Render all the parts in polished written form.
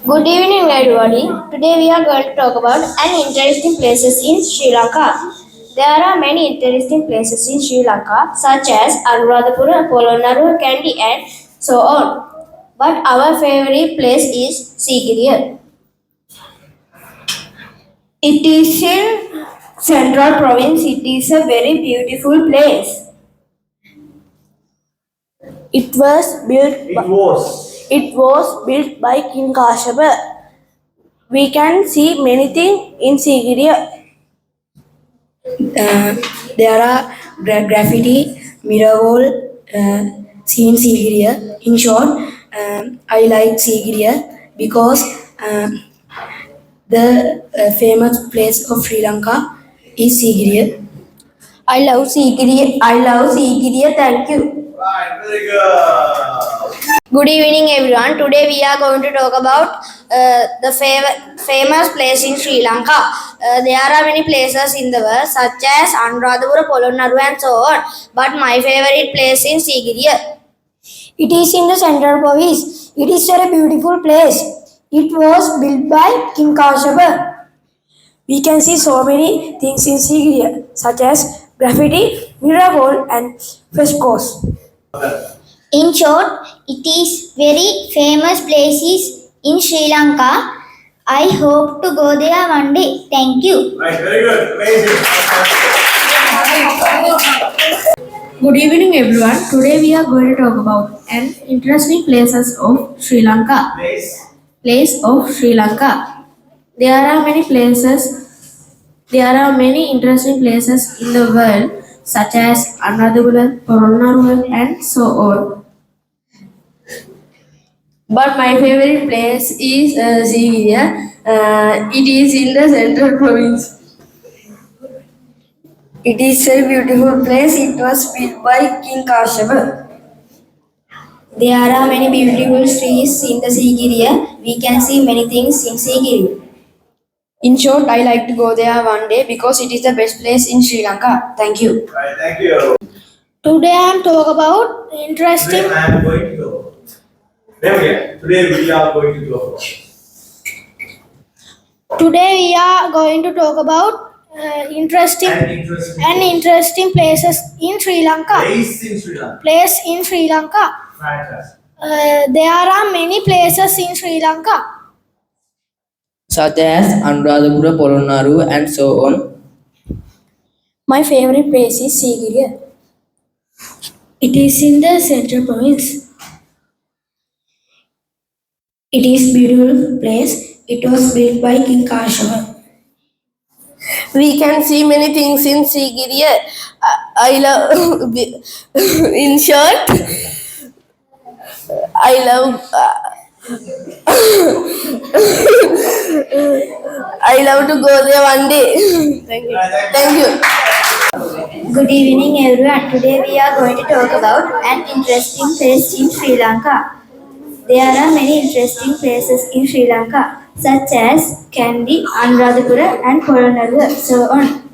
Good evening, everybody. Today we are going to talk about an interesting places in Sri Lanka. There are many interesting places in Sri Lanka, such as Anuradhapura, Polonnaruwa, Kandy, and so on. But our favorite place is Sigiriya. It is in Central Province. It is a very beautiful place. It was built. It was built by King Kashapa. We can see many things in Sigiriya. Uh, there are graffiti, mirror wall, scenes here. In short, I like Sigiriya because the famous place of Sri Lanka is Sigiriya. I love Sigiriya. I love Sigiriya. Thank you. Right, very good. Good evening, everyone. Today we are going to talk about the famous place in Sri Lanka. There are many places in the world, such as Anuradhapura, Polonnaruwa, and so on. But my favorite place is Sigiriya. It is in the central province. It is a beautiful place. It was built by King Kashapa. We can see so many things in Sigiriya, such as graffiti, mirror wall, and frescoes. In short, it is very famous places in Sri Lanka. I hope to go there one day. Thank you. Right, very good. Amazing. Good evening, everyone. Today we are going to talk about an interesting places of Sri Lanka. Place of Sri Lanka. There are many places. There are many interesting places in the world, such as Anuradhapura, Polonnaruwa, and so on. But my favorite place is Sigiriya. It is in the central province. It is a beautiful place. It was built by King Kashapa. There are many beautiful trees in the Sigiriya. We can see many things in Sigiriya. In short, I like to go there one day because it is the best place in Sri Lanka. Thank you. Right, thank you. Today I am talk about interesting. Today I am going to go. Today we are going to go. Today we are going to talk about interesting places in Sri Lanka. Place in Sri Lanka. Place in Sri Lanka. Fantastic. There are many places in Sri Lanka. Such as Anuradhapura, Polonnaruwa, and so on. My favorite place is Sigiriya. It is in the central province. It is beautiful place. It was built by King Kashava. We can see many things in Sigiriya. I love. In short, I love. I love to go there one day. Thank you. Thank you. Good evening, everyone. Today we are going to talk about an interesting place in Sri Lanka. There are many interesting places in Sri Lanka, such as Kandy, Anuradhapura, and Polonnaruwa, so on.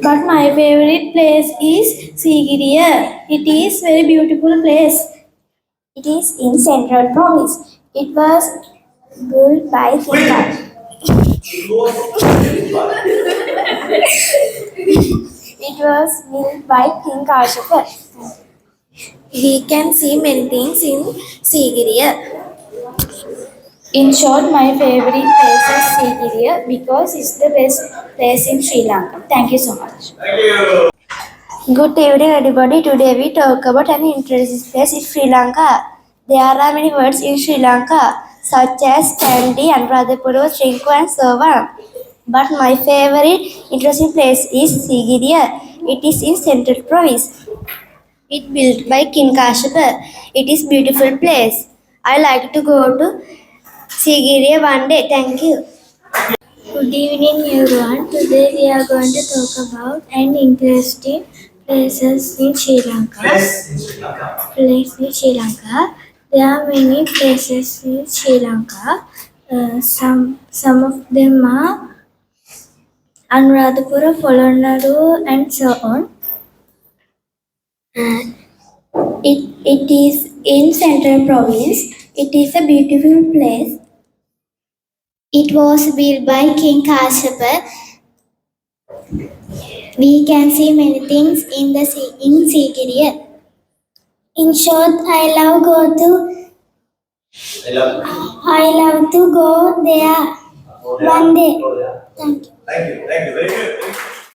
But my favorite place is Sigiriya. It is very beautiful place. It is in Central Province. It was built by King. It was built by King Kashapa. We can see many things in Sigiriya. In short, my favorite place is Sigiriya because it's the best place in Sri Lanka. Thank you so much. Thank you. Good evening, everybody. Today we talk about an interesting place in Sri Lanka. There are many words in Sri Lanka, such as Kandy, Anuradhapura, Shinku, and so on. But my favorite interesting place is Sigiriya. It is in Central Province. It built by King Kashapa. It is beautiful place. I like to go to Sigiriya one day. Thank you. Good evening, everyone. Today we are going to talk about an interesting places in Sri Lanka. Place in Sri Lanka. Place in Sri Lanka. There are many places in Sri Lanka. Some of them are Anuradhapura, Polonnaruwa, and so on. It is in Central Province. It is a beautiful place. It was built by King Kashyapa. We can see many things in Sigiriya. In short, I love to go there one day. Thank you. Thank you. Very good.